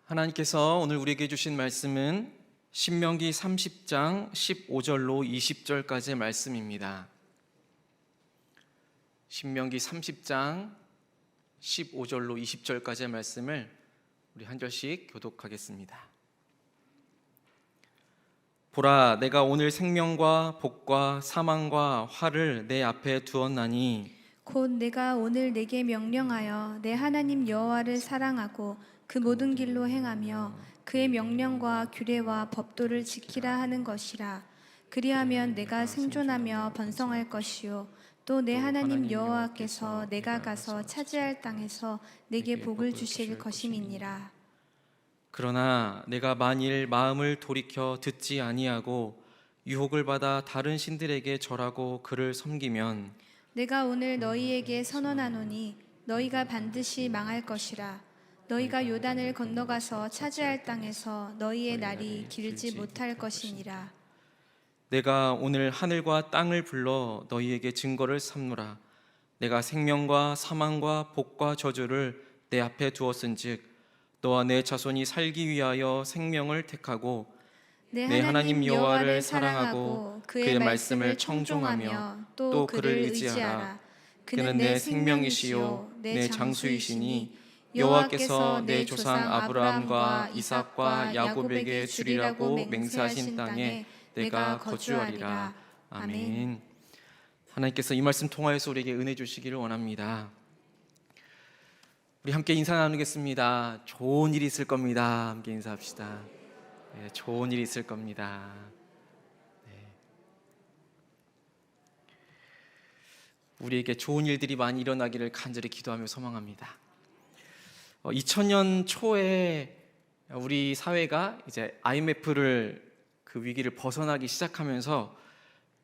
하나님께서 오늘 우리에게 주신 말씀은 신명기 30장 15절로 20절까지의 말씀입니다. 신명기 30장 15절로 20절까지의 말씀을 우리 한 절씩 교독하겠습니다. 보라, 내가 오늘 생명과 복과 사망과 화를 내 앞에 두었나니 곧 내가 오늘 내게 명령하여 내 하나님 여호와를 사랑하고 그 모든 길로 행하며 그의 명령과 규례와 법도를 지키라 하는 것이라. 그리하면 내가 생존하며 번성할 것이요 또 내 하나님 여호와께서 내가 가서 차지할 땅에서 내게 복을 주실 것임이니라. 그러나 내가 만일 마음을 돌이켜 듣지 아니하고 유혹을 받아 다른 신들에게 절하고 그를 섬기면 내가 오늘 너희에게 선언하노니 너희가 반드시 망할 것이라. 너희가 요단을 건너가서 차지할 땅에서 너희의 날이 길지 못할 것이니라. 내가 오늘 하늘과 땅을 불러 너희에게 증거를 삼노라. 내가 생명과 사망과 복과 저주를 내 앞에 두었은즉 너와 내 자손이 살기 위하여 생명을 택하고 내 하나님 여호와를 사랑하고 그의 말씀을 청종하며 또 그를 의지하라. 그는 내 생명이시요 내 장수이시니 여호와께서 내 조상 아브라함과 이삭과 야곱에게 주리라고 맹세하신 땅에 내가 거주하리라. 아멘. 하나님께서 이 말씀 통하여서 우리에게 은혜 주시기를 원합니다. 우리 함께 인사 나누겠습니다. 좋은 일이 있을 겁니다. 함께 인사합시다. 네, 좋은 일이 있을 겁니다. 네. 우리에게 좋은 일들이 많이 일어나기를 간절히 기도하며 소망합니다. 2000년 초에 우리 사회가 이제 IMF를 그 위기를 벗어나기 시작하면서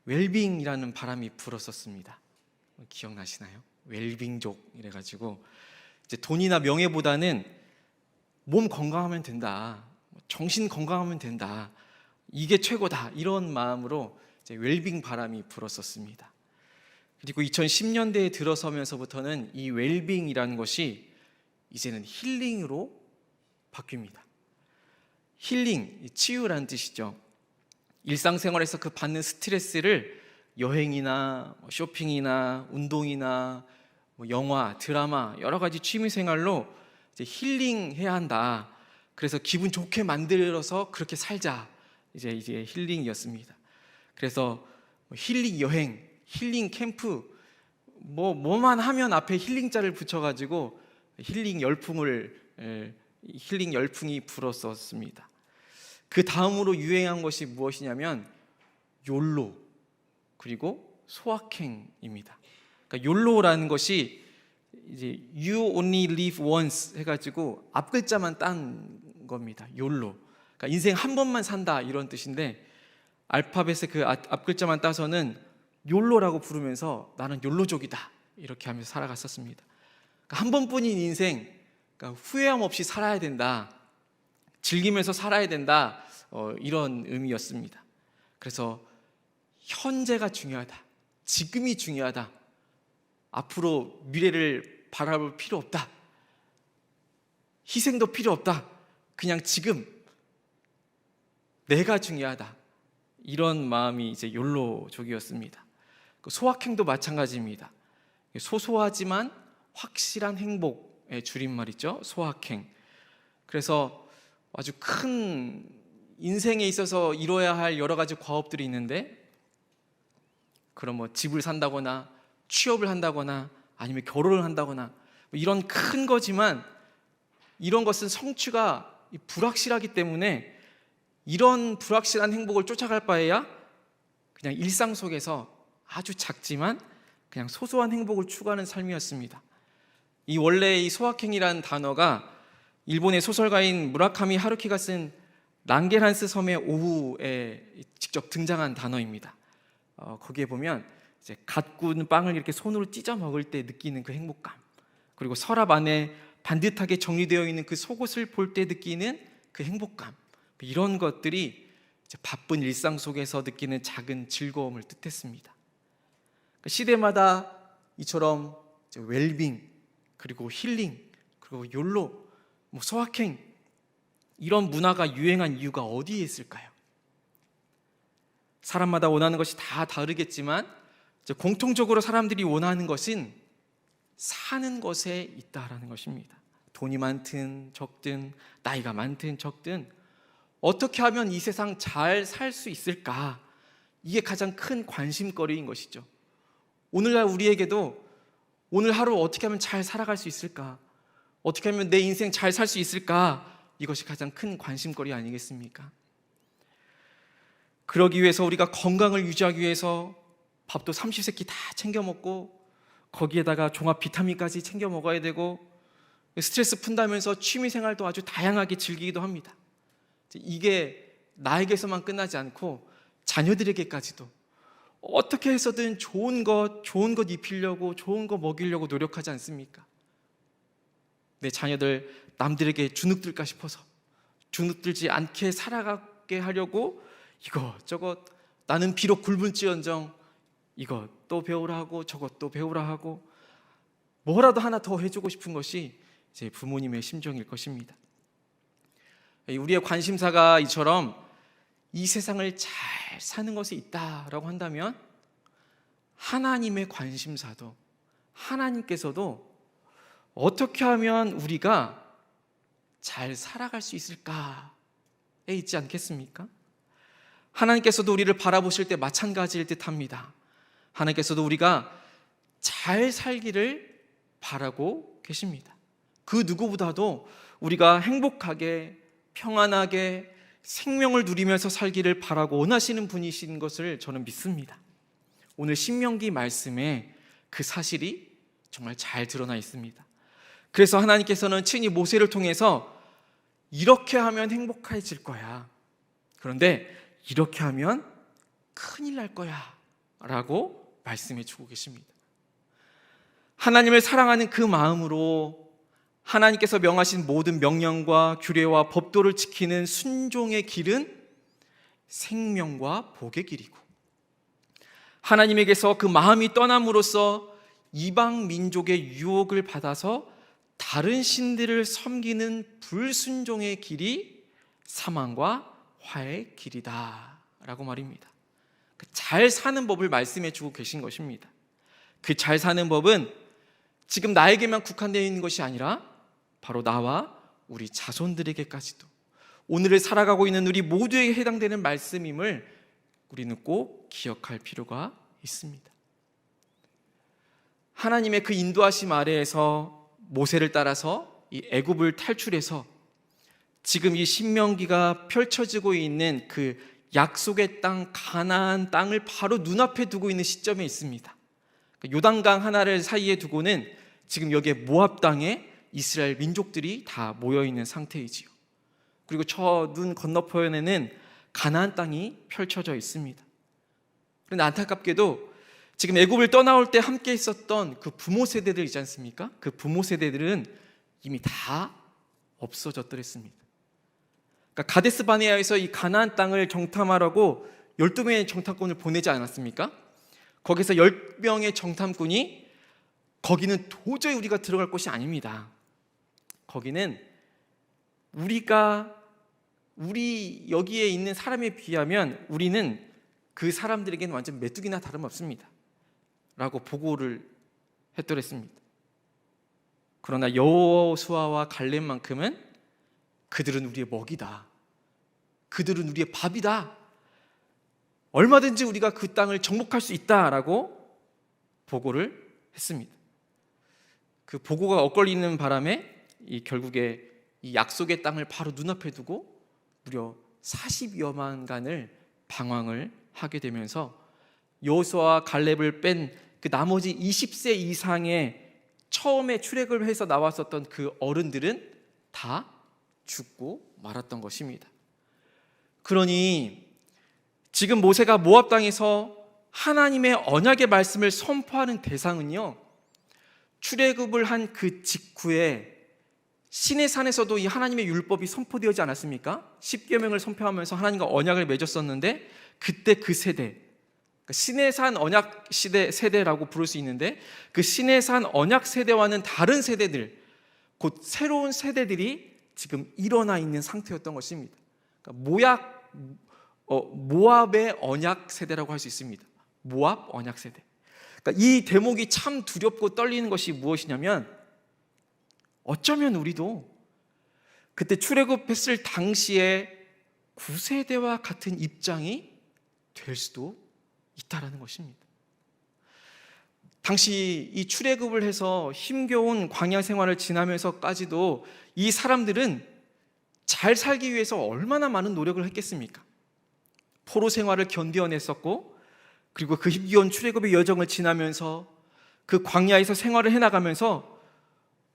웰빙이라는 바람이 불었었습니다. 기억나시나요? 웰빙족 이래가지고 이제 돈이나 명예보다는 몸 건강하면 된다, 정신 건강하면 된다, 이게 최고다, 이런 마음으로 이제 웰빙 바람이 불었었습니다. 그리고 2010년대에 들어서면서부터는 이 웰빙이라는 것이 이제는 힐링으로 바뀝니다. 힐링, 치유라는 뜻이죠. 일상생활에서 그 받는 스트레스를 여행이나 쇼핑이나 운동이나 영화, 드라마, 여러 가지 취미생활로 이제 힐링해야 한다. 그래서 기분 좋게 만들어서 그렇게 살자. 이제 힐링이었습니다. 그래서 힐링 여행, 힐링 캠프, 뭐만 하면 앞에 힐링자를 붙여가지고 힐링 열풍이 불었었습니다. 그 다음으로 유행한 것이 무엇이냐면 욜로 그리고 소확행입니다. 그러니까 욜로라는 것이 이제 You only live once 해가지고 앞 글자만 딴 겁니다. 욜로. 그러니까 인생 한 번만 산다 이런 뜻인데 알파벳의 그 앞 글자만 따서는 욜로라고 부르면서 나는 욜로족이다 이렇게 하면서 살아갔었습니다. 그러니까 한 번뿐인 인생, 그러니까 후회함 없이 살아야 된다, 즐기면서 살아야 된다, 이런 의미였습니다. 그래서 현재가 중요하다, 지금이 중요하다, 앞으로 미래를 바라볼 필요 없다, 희생도 필요 없다, 그냥 지금 내가 중요하다, 이런 마음이 이제 욜로족이었습니다. 소확행도 마찬가지입니다. 소소하지만 확실한 행복의 줄임말이죠. 소확행. 그래서 아주 큰 인생에 있어서 이뤄야 할 여러 가지 과업들이 있는데, 그럼 집을 산다거나 취업을 한다거나 아니면 결혼을 한다거나 이런 큰 거지만 이런 것은 성취가 불확실하기 때문에 이런 불확실한 행복을 쫓아갈 바에야 그냥 일상 속에서 아주 작지만 그냥 소소한 행복을 추구하는 삶이었습니다. 원래 이 소확행이라는 단어가 일본의 소설가인 무라카미 하루키가 쓴 랑게란스 섬의 오후에 직접 등장한 단어입니다. 거기에 보면 이제 갓 구운 빵을 이렇게 손으로 찢어 먹을 때 느끼는 그 행복감, 그리고 서랍 안에 반듯하게 정리되어 있는 그 속옷을 볼 때 느끼는 그 행복감, 이런 것들이 이제 바쁜 일상 속에서 느끼는 작은 즐거움을 뜻했습니다. 시대마다 이처럼 웰빙, 그리고 힐링, 그리고 욜로, 소확행, 이런 문화가 유행한 이유가 어디에 있을까요? 사람마다 원하는 것이 다 다르겠지만 공통적으로 사람들이 원하는 것은 사는 것에 있다라는 것입니다. 돈이 많든 적든, 나이가 많든 적든, 어떻게 하면 이 세상 잘 살 수 있을까? 이게 가장 큰 관심거리인 것이죠. 오늘날 우리에게도 오늘 하루 어떻게 하면 잘 살아갈 수 있을까? 어떻게 하면 내 인생 잘 살 수 있을까? 이것이 가장 큰 관심거리 아니겠습니까? 그러기 위해서 우리가 건강을 유지하기 위해서 밥도 30세끼 다 챙겨 먹고 거기에다가 종합 비타민까지 챙겨 먹어야 되고 스트레스 푼다면서 취미생활도 아주 다양하게 즐기기도 합니다. 이게 나에게서만 끝나지 않고 자녀들에게까지도 어떻게 해서든 좋은 것 입히려고, 좋은 거 먹이려고 노력하지 않습니까? 내 자녀들 남들에게 주눅들까 싶어서 주눅들지 않게 살아가게 하려고 이것저것, 나는 비록 굶을지언정 이것도 배우라 하고 저것도 배우라 하고 뭐라도 하나 더 해주고 싶은 것이 제 부모님의 심정일 것입니다. 우리의 관심사가 이처럼 이 세상을 잘 사는 것이 있다라고 한다면 하나님의 관심사도, 하나님께서도 어떻게 하면 우리가 잘 살아갈 수 있을까에 있지 않겠습니까? 하나님께서도 우리를 바라보실 때 마찬가지일 듯합니다. 하나님께서도 우리가 잘 살기를 바라고 계십니다. 그 누구보다도 우리가 행복하게, 평안하게 생명을 누리면서 살기를 바라고 원하시는 분이신 것을 저는 믿습니다. 오늘 신명기 말씀에 그 사실이 정말 잘 드러나 있습니다. 그래서 하나님께서는 친히 모세를 통해서 이렇게 하면 행복해질 거야, 그런데 이렇게 하면 큰일 날 거야 라고 말씀해 주고 계십니다. 하나님을 사랑하는 그 마음으로 하나님께서 명하신 모든 명령과 규례와 법도를 지키는 순종의 길은 생명과 복의 길이고, 하나님에게서 그 마음이 떠남으로써 이방 민족의 유혹을 받아서 다른 신들을 섬기는 불순종의 길이 사망과 화의 길이다 라고 말입니다. 잘 사는 법을 말씀해 주고 계신 것입니다. 그 잘 사는 법은 지금 나에게만 국한되어 있는 것이 아니라 바로 나와 우리 자손들에게까지도, 오늘을 살아가고 있는 우리 모두에게 해당되는 말씀임을 우리는 꼭 기억할 필요가 있습니다. 하나님의 그 인도하심 아래에서 모세를 따라서 이 애굽을 탈출해서 지금 이 신명기가 펼쳐지고 있는 그 약속의 땅, 가나안 땅을 바로 눈앞에 두고 있는 시점에 있습니다. 요단강 하나를 사이에 두고는 지금 여기에 모압 땅에 이스라엘 민족들이 다 모여있는 상태이지요. 그리고 저 눈 건너편에는 가나안 땅이 펼쳐져 있습니다. 그런데 안타깝게도 지금 애굽을 떠나올 때 함께 있었던 그 부모 세대들 있지 않습니까? 그 부모 세대들은 이미 다 없어졌더랬습니다. 그러니까 가데스 바네아에서 이 가나안 땅을 정탐하라고 12명의 정탐꾼을 보내지 않았습니까? 거기서 10명의 정탐꾼이 거기는 도저히 우리가 들어갈 곳이 아닙니다. 거기는 우리 여기에 있는 사람에 비하면 우리는 그 사람들에게는 완전 메뚜기나 다름없습니다 라고 보고를 했더랬습니다. 그러나 여호수아와 갈렙만큼은 그들은 우리의 먹이다, 그들은 우리의 밥이다, 얼마든지 우리가 그 땅을 정복할 수 있다라고 보고를 했습니다. 그 보고가 엇갈리는 바람에 결국에 이 약속의 땅을 바로 눈앞에 두고 무려 40여만간을 방황을 하게 되면서 여호수아와 갈렙을 뺀 그 나머지 20세 이상의 처음에 출애굽을 해서 나왔었던 그 어른들은 다 죽고 말았던 것입니다. 그러니 지금 모세가 모압 땅에서 하나님의 언약의 말씀을 선포하는 대상은요, 출애굽을 한 그 직후에 시내산에서도 이 하나님의 율법이 선포되지 않았습니까? 10계명을 선포하면서 하나님과 언약을 맺었었는데, 그때 그 세대, 시내산 언약 시대 세대라고 부를 수 있는데, 그 시내산 언약 세대와는 다른 세대들, 곧 새로운 세대들이 지금 일어나 있는 상태였던 것입니다. 그러니까 모압의 언약 세대라고 할 수 있습니다. 모압 언약 세대. 그러니까 이 대목이 참 두렵고 떨리는 것이 무엇이냐면, 어쩌면 우리도 그때 출애굽했을 당시에 9세대와 같은 입장이 될 수도 있다라는 것입니다. 당시 이 출애굽을 해서 힘겨운 광야 생활을 지나면서까지도 이 사람들은 잘 살기 위해서 얼마나 많은 노력을 했겠습니까? 포로 생활을 견뎌냈었고, 그리고 그 힘겨운 출애굽의 여정을 지나면서 그 광야에서 생활을 해나가면서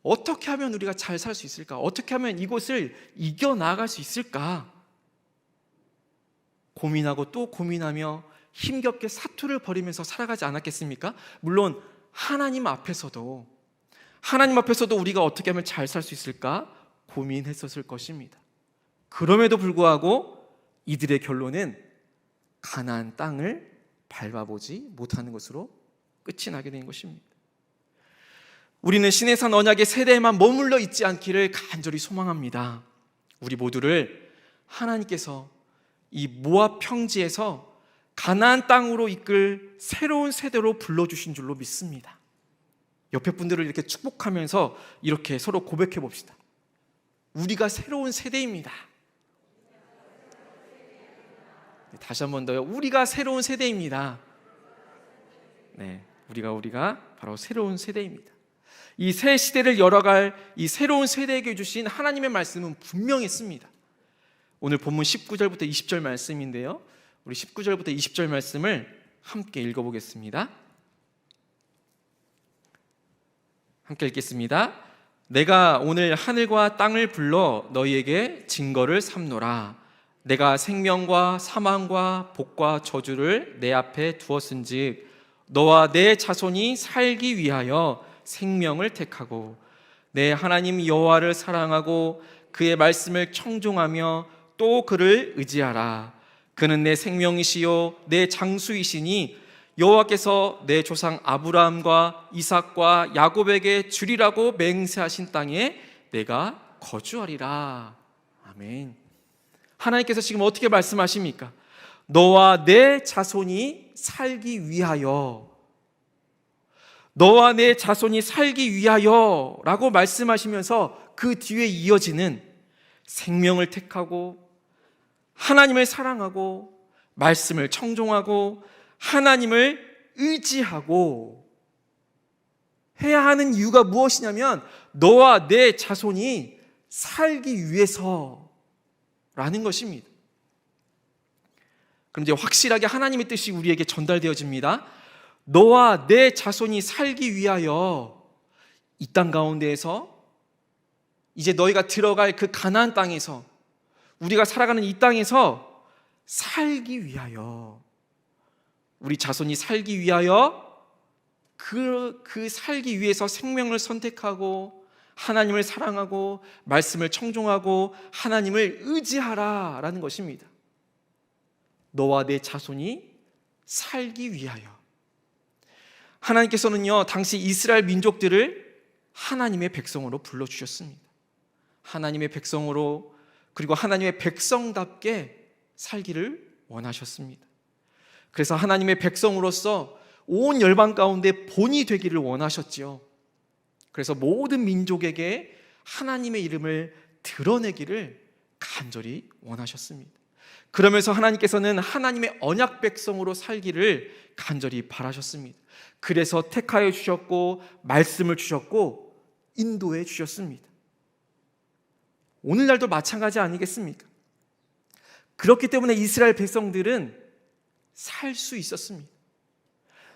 어떻게 하면 우리가 잘 살 수 있을까? 어떻게 하면 이곳을 이겨나갈 수 있을까? 고민하고 또 고민하며 힘겹게 사투를 벌이면서 살아가지 않았겠습니까? 물론 하나님 앞에서도 우리가 어떻게 하면 잘 살 수 있을까 고민했었을 것입니다. 그럼에도 불구하고 이들의 결론은 가나안 땅을 밟아보지 못하는 것으로 끝이 나게 된 것입니다. 우리는 시내산 언약의 세대에만 머물러 있지 않기를 간절히 소망합니다. 우리 모두를 하나님께서 이 모압 평지에서 가나안 땅으로 이끌 새로운 세대로 불러주신 줄로 믿습니다. 옆에 분들을 이렇게 축복하면서 이렇게 서로 고백해 봅시다. 우리가 새로운 세대입니다. 다시 한 번 더요. 우리가 새로운 세대입니다. 네, 우리가 바로 새로운 세대입니다. 이 새 시대를 열어갈 이 새로운 세대에게 주신 하나님의 말씀은 분명했습니다. 오늘 본문 19절부터 20절 말씀인데요, 우리 19절부터 20절 말씀을 함께 읽어보겠습니다. 함께 읽겠습니다. 내가 오늘 하늘과 땅을 불러 너희에게 증거를 삼노라. 내가 생명과 사망과 복과 저주를 내 앞에 두었은즉 너와 내 자손이 살기 위하여 생명을 택하고 내 하나님 여호와를 사랑하고 그의 말씀을 청종하며 또 그를 의지하라. 그는 내 생명이시요 내 장수이시니 여호와께서 내 조상 아브라함과 이삭과 야곱에게 주리라고 맹세하신 땅에 내가 거주하리라. 아멘. 하나님께서 지금 어떻게 말씀하십니까? 너와 내 자손이 살기 위하여, 너와 내 자손이 살기 위하여 라고 말씀하시면서 그 뒤에 이어지는 생명을 택하고 하나님을 사랑하고 말씀을 청종하고 하나님을 의지하고 해야 하는 이유가 무엇이냐면 너와 내 자손이 살기 위해서라는 것입니다. 그럼 이제 확실하게 하나님의 뜻이 우리에게 전달되어집니다. 너와 내 자손이 살기 위하여 이 땅 가운데에서 이제 너희가 들어갈 그 가나안 땅에서 우리가 살아가는 이 땅에서 살기 위하여, 우리 자손이 살기 위하여 그 살기 위해서 생명을 선택하고 하나님을 사랑하고 말씀을 청종하고 하나님을 의지하라라는 것입니다. 너와 내 자손이 살기 위하여. 하나님께서는요, 당시 이스라엘 민족들을 하나님의 백성으로 불러주셨습니다. 하나님의 백성으로, 그리고 하나님의 백성답게 살기를 원하셨습니다. 그래서 하나님의 백성으로서 온 열방 가운데 본이 되기를 원하셨지요. 그래서 모든 민족에게 하나님의 이름을 드러내기를 간절히 원하셨습니다. 그러면서 하나님께서는 하나님의 언약 백성으로 살기를 간절히 바라셨습니다. 그래서 택하여 주셨고 말씀을 주셨고 인도해 주셨습니다. 오늘날도 마찬가지 아니겠습니까? 그렇기 때문에 이스라엘 백성들은 살 수 있었습니다.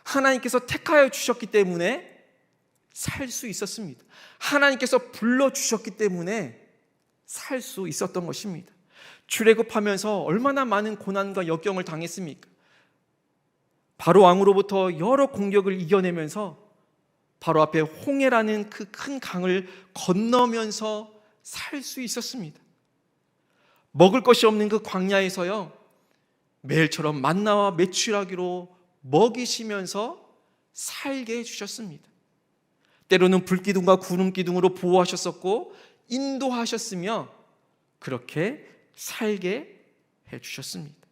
하나님께서 택하여 주셨기 때문에 살 수 있었습니다. 하나님께서 불러주셨기 때문에 살 수 있었던 것입니다. 출애굽하면서 얼마나 많은 고난과 역경을 당했습니까? 바로 왕으로부터 여러 공격을 이겨내면서 바로 앞에 홍해라는 그 큰 강을 건너면서 살 수 있었습니다. 먹을 것이 없는 그 광야에서요, 매일처럼 만나와 메추라기로 먹이시면서 살게 해주셨습니다. 때로는 불기둥과 구름기둥으로 보호하셨었고 인도하셨으며 그렇게 살게 해주셨습니다.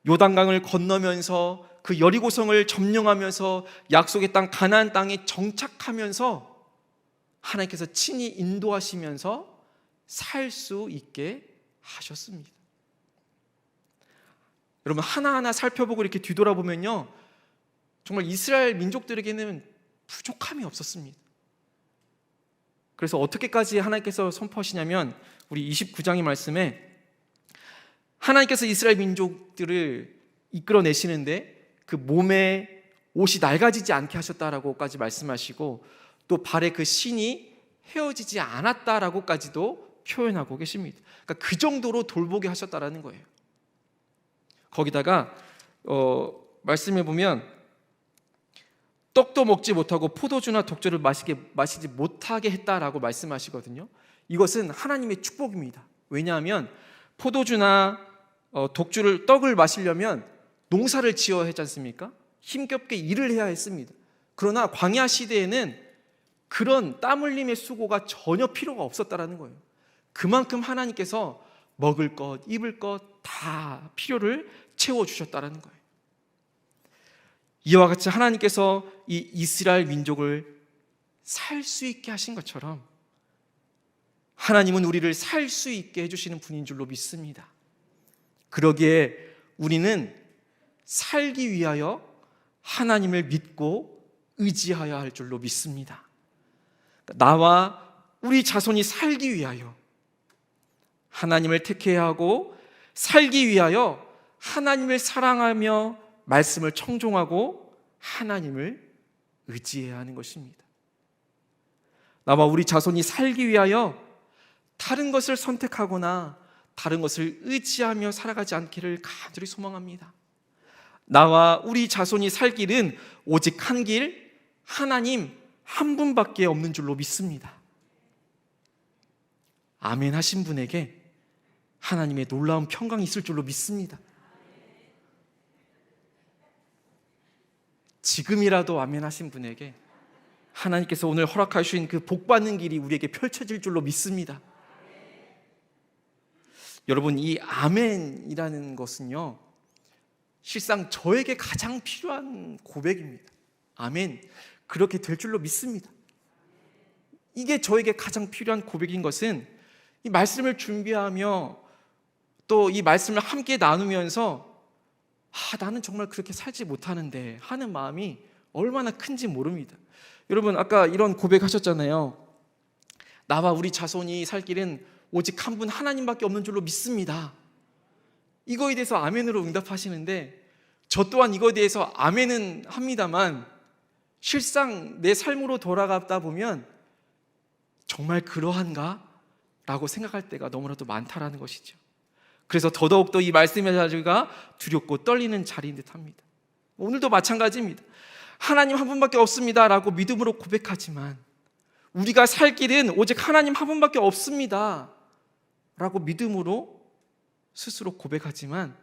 요단강을 건너면서 그 여리고성을 점령하면서 약속의 땅 가나안 땅에 정착하면서 하나님께서 친히 인도하시면서 살 수 있게 하셨습니다. 여러분, 하나하나 살펴보고 이렇게 뒤돌아보면요, 정말 이스라엘 민족들에게는 부족함이 없었습니다. 그래서 어떻게까지 하나님께서 선포하시냐면, 우리 29장의 말씀에 하나님께서 이스라엘 민족들을 이끌어내시는데 그 몸에 옷이 낡아지지 않게 하셨다라고까지 말씀하시고, 또 발에 그 신이 헤어지지 않았다라고까지도 표현하고 계십니다. 그러니까 그 정도로 돌보게 하셨다라는 거예요. 거기다가 말씀해 보면 떡도 먹지 못하고 포도주나 독주를 마시지 못하게 했다라고 말씀하시거든요. 이것은 하나님의 축복입니다. 왜냐하면 포도주나 떡을 마시려면 농사를 지어야 했지 않습니까? 힘겹게 일을 해야 했습니다. 그러나 광야 시대에는 그런 땀 흘림의 수고가 전혀 필요가 없었다라는 거예요. 그만큼 하나님께서 먹을 것, 입을 것 다 필요를 채워주셨다라는 거예요. 이와 같이 하나님께서 이 이스라엘 민족을 살 수 있게 하신 것처럼 하나님은 우리를 살 수 있게 해주시는 분인 줄로 믿습니다. 그러기에 우리는 살기 위하여 하나님을 믿고 의지하여야 할 줄로 믿습니다. 나와 우리 자손이 살기 위하여 하나님을 택해야 하고, 살기 위하여 하나님을 사랑하며 말씀을 청종하고 하나님을 의지해야 하는 것입니다. 나와 우리 자손이 살기 위하여 다른 것을 선택하거나 다른 것을 의지하며 살아가지 않기를 간절히 소망합니다. 나와 우리 자손이 살 길은 오직 한 길, 하나님 한 분밖에 없는 줄로 믿습니다. 아멘 하신 분에게 하나님의 놀라운 평강이 있을 줄로 믿습니다. 지금이라도 아멘 하신 분에게 하나님께서 오늘 허락하신 그 복받는 길이 우리에게 펼쳐질 줄로 믿습니다. 여러분, 이 아멘이라는 것은요, 실상 저에게 가장 필요한 고백입니다. 아멘, 그렇게 될 줄로 믿습니다. 이게 저에게 가장 필요한 고백인 것은, 이 말씀을 준비하며 또 이 말씀을 함께 나누면서 나는 정말 그렇게 살지 못하는데 하는 마음이 얼마나 큰지 모릅니다. 여러분, 아까 이런 고백하셨잖아요. 나와 우리 자손이 살 길은 오직 한 분 하나님밖에 없는 줄로 믿습니다. 이거에 대해서 아멘으로 응답하시는데, 저 또한 이거에 대해서 아멘은 합니다만 실상 내 삶으로 돌아가다 보면 정말 그러한가? 라고 생각할 때가 너무나도 많다라는 것이죠. 그래서 더더욱더 이 말씀의 자리가 두렵고 떨리는 자리인 듯합니다. 오늘도 마찬가지입니다. 하나님 한 분밖에 없습니다 라고 믿음으로 고백하지만, 우리가 살 길은 오직 하나님 한 분밖에 없습니다 라고 믿음으로 스스로 고백하지만,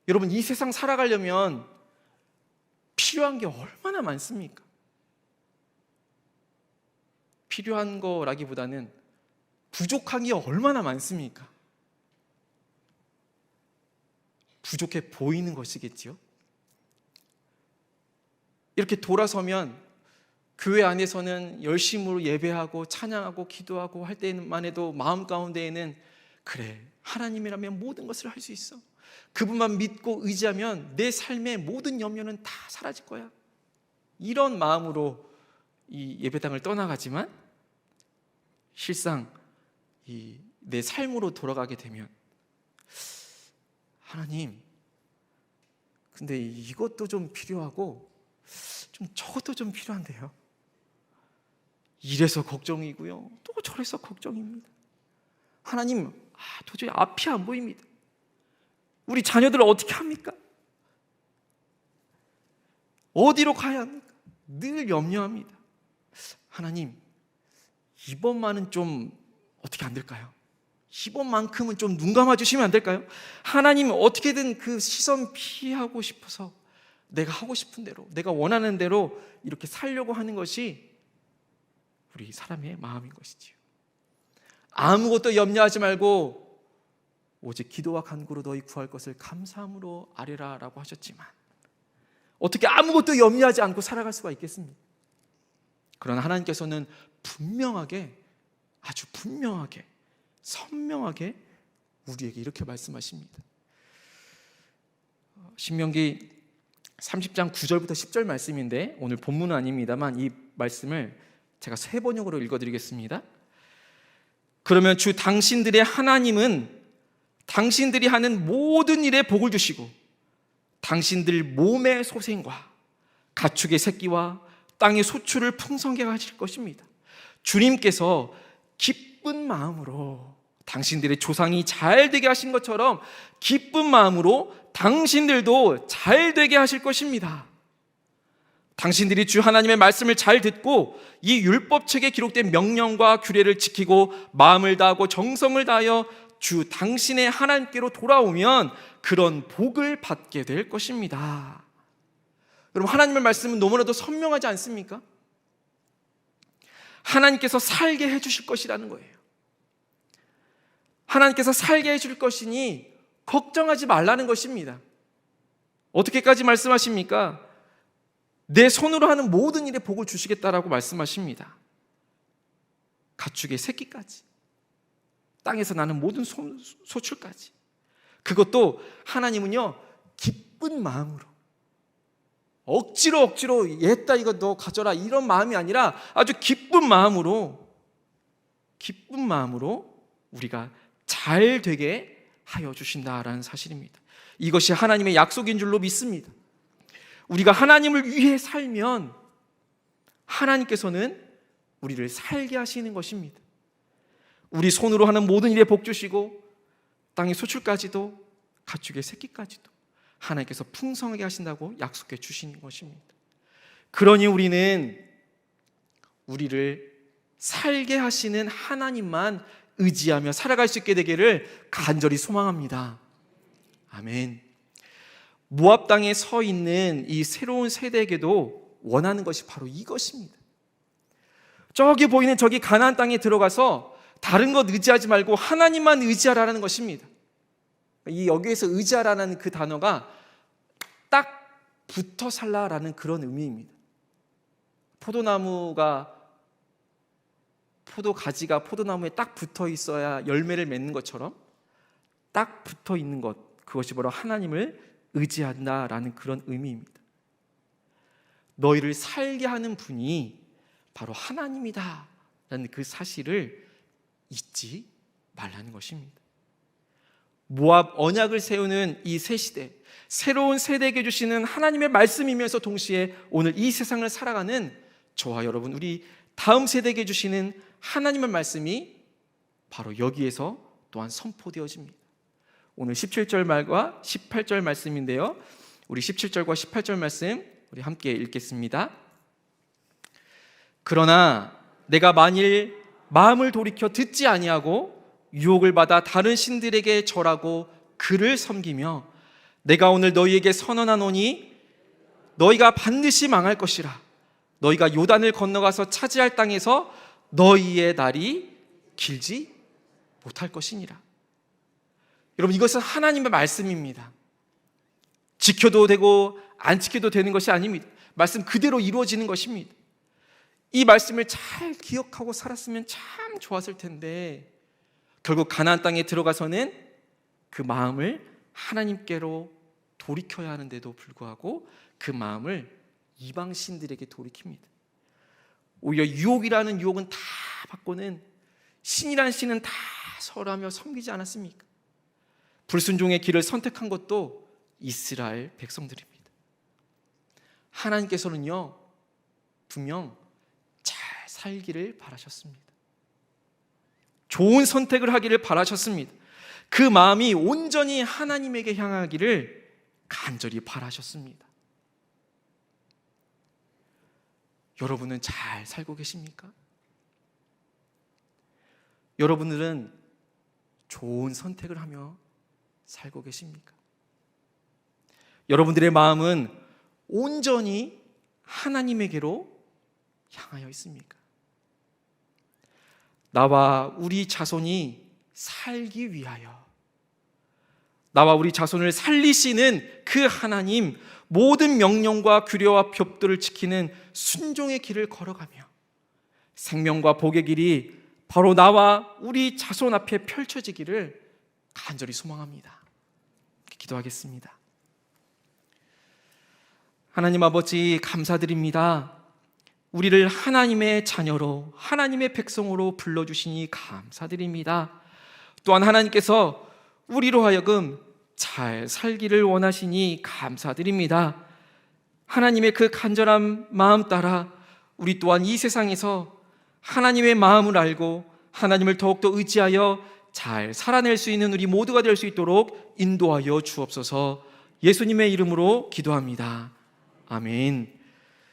여러분, 이 세상 살아가려면 필요한 게 얼마나 많습니까? 필요한 거라기보다는 부족한 게 얼마나 많습니까? 부족해 보이는 것이겠지요. 이렇게 돌아서면 교회 안에서는 열심으로 예배하고 찬양하고 기도하고 할 때만 해도 마음 가운데에는, 그래, 하나님이라면 모든 것을 할 수 있어, 그분만 믿고 의지하면 내 삶의 모든 염려는 다 사라질 거야, 이런 마음으로 이 예배당을 떠나가지만, 실상 내 삶으로 돌아가게 되면, 하나님, 근데 이것도 좀 필요하고 좀 저것도 좀 필요한데요, 이래서 걱정이고요, 또 저래서 걱정입니다. 하나님, 도저히 앞이 안 보입니다. 우리 자녀들을 어떻게 합니까? 어디로 가야 합니까? 늘 염려합니다. 하나님, 이번만은 좀 어떻게 안 될까요? 이번만큼은 좀 눈 감아 주시면 안 될까요? 하나님, 어떻게든 그 시선 피하고 싶어서 내가 하고 싶은 대로, 내가 원하는 대로 이렇게 살려고 하는 것이 우리 사람의 마음인 것이지요. 아무것도 염려하지 말고 오직 기도와 간구로 너희 구할 것을 감사함으로 아뢰라 라고 하셨지만 어떻게 아무것도 염려하지 않고 살아갈 수가 있겠습니까? 그러나 하나님께서는 분명하게, 아주 분명하게, 선명하게 우리에게 이렇게 말씀하십니다. 신명기 30장 9절부터 10절 말씀인데 오늘 본문은 아닙니다만 이 말씀을 제가 세 번역으로 읽어드리겠습니다. 그러면 주 당신들의 하나님은 당신들이 하는 모든 일에 복을 주시고 당신들 몸의 소생과 가축의 새끼와 땅의 소출을 풍성하게 하실 것입니다. 주님께서 기쁜 마음으로 당신들의 조상이 잘 되게 하신 것처럼 기쁜 마음으로 당신들도 잘 되게 하실 것입니다. 당신들이 주 하나님의 말씀을 잘 듣고 이 율법책에 기록된 명령과 규례를 지키고 마음을 다하고 정성을 다하여 주 당신의 하나님께로 돌아오면 그런 복을 받게 될 것입니다. 여러분, 하나님의 말씀은 너무나도 선명하지 않습니까? 하나님께서 살게 해주실 것이라는 거예요. 하나님께서 살게 해줄 것이니 걱정하지 말라는 것입니다. 어떻게까지 말씀하십니까? 내 손으로 하는 모든 일에 복을 주시겠다라고 말씀하십니다. 가축의 새끼까지, 땅에서 나는 모든 소출까지. 그것도 하나님은요, 기쁜 마음으로, 억지로 얘다 이거 너 가져라 이런 마음이 아니라 아주 기쁜 마음으로 우리가 잘 되게 하여 주신다라는 사실입니다. 이것이 하나님의 약속인 줄로 믿습니다. 우리가 하나님을 위해 살면 하나님께서는 우리를 살게 하시는 것입니다. 우리 손으로 하는 모든 일에 복 주시고 땅의 소출까지도 가축의 새끼까지도 하나님께서 풍성하게 하신다고 약속해 주시는 것입니다. 그러니 우리는 우리를 살게 하시는 하나님만 의지하며 살아갈 수 있게 되기를 간절히 소망합니다. 아멘. 모압 땅에 서 있는 이 새로운 세대에게도 원하는 것이 바로 이것입니다. 저기 보이는 저기 가나안 땅에 들어가서 다른 것 의지하지 말고 하나님만 의지하라는 것입니다. 이 여기에서 의지하라는 그 단어가 딱 붙어 살라라는 그런 의미입니다. 포도 가지가 포도나무에 딱 붙어 있어야 열매를 맺는 것처럼 딱 붙어 있는 것, 그것이 바로 하나님을 의지한다라는 그런 의미입니다. 너희를 살게 하는 분이 바로 하나님이다라는 그 사실을 잊지 말라는 것입니다. 모압 언약을 세우는 이 새 시대, 새로운 세대에게 주시는 하나님의 말씀이면서 동시에 오늘 이 세상을 살아가는 저와 여러분, 우리 다음 세대에게 주시는 하나님의 말씀이 바로 여기에서 또한 선포되어집니다. 오늘 17절 말과 18절 말씀인데요, 우리 17절과 18절 말씀 우리 함께 읽겠습니다. 그러나 내가 만일 마음을 돌이켜 듣지 아니하고 유혹을 받아 다른 신들에게 절하고 그를 섬기며 내가 오늘 너희에게 선언하노니 너희가 반드시 망할 것이라. 너희가 요단을 건너가서 차지할 땅에서 너희의 날이 길지 못할 것이니라. 여러분, 이것은 하나님의 말씀입니다. 지켜도 되고 안 지켜도 되는 것이 아닙니다. 말씀 그대로 이루어지는 것입니다. 이 말씀을 잘 기억하고 살았으면 참 좋았을 텐데 결국 가나안 땅에 들어가서는 그 마음을 하나님께로 돌이켜야 하는데도 불구하고 그 마음을 이방 신들에게 돌이킵니다. 오히려 유혹이라는 유혹은 다 받고는 신이라는 신은 다 설하며 섬기지 않았습니까? 불순종의 길을 선택한 것도 이스라엘 백성들입니다. 하나님께서는요, 분명 잘 살기를 바라셨습니다. 좋은 선택을 하기를 바라셨습니다. 그 마음이 온전히 하나님에게 향하기를 간절히 바라셨습니다. 여러분은 잘 살고 계십니까? 여러분들은 좋은 선택을 하며 살고 계십니까? 여러분들의 마음은 온전히 하나님에게로 향하여 있습니까? 나와 우리 자손이 살기 위하여, 나와 우리 자손을 살리시는 그 하나님, 모든 명령과 규례와 법도를 지키는 순종의 길을 걸어가며 생명과 복의 길이 바로 나와 우리 자손 앞에 펼쳐지기를 간절히 소망합니다. 기도하겠습니다. 하나님 아버지, 감사드립니다. 우리를 하나님의 자녀로, 하나님의 백성으로 불러주시니 감사드립니다. 또한 하나님께서 우리로 하여금 잘 살기를 원하시니 감사드립니다. 하나님의 그 간절한 마음 따라 우리 또한 이 세상에서 하나님의 마음을 알고 하나님을 더욱더 의지하여 잘 살아낼 수 있는 우리 모두가 될 수 있도록 인도하여 주옵소서. 예수님의 이름으로 기도합니다. 아멘.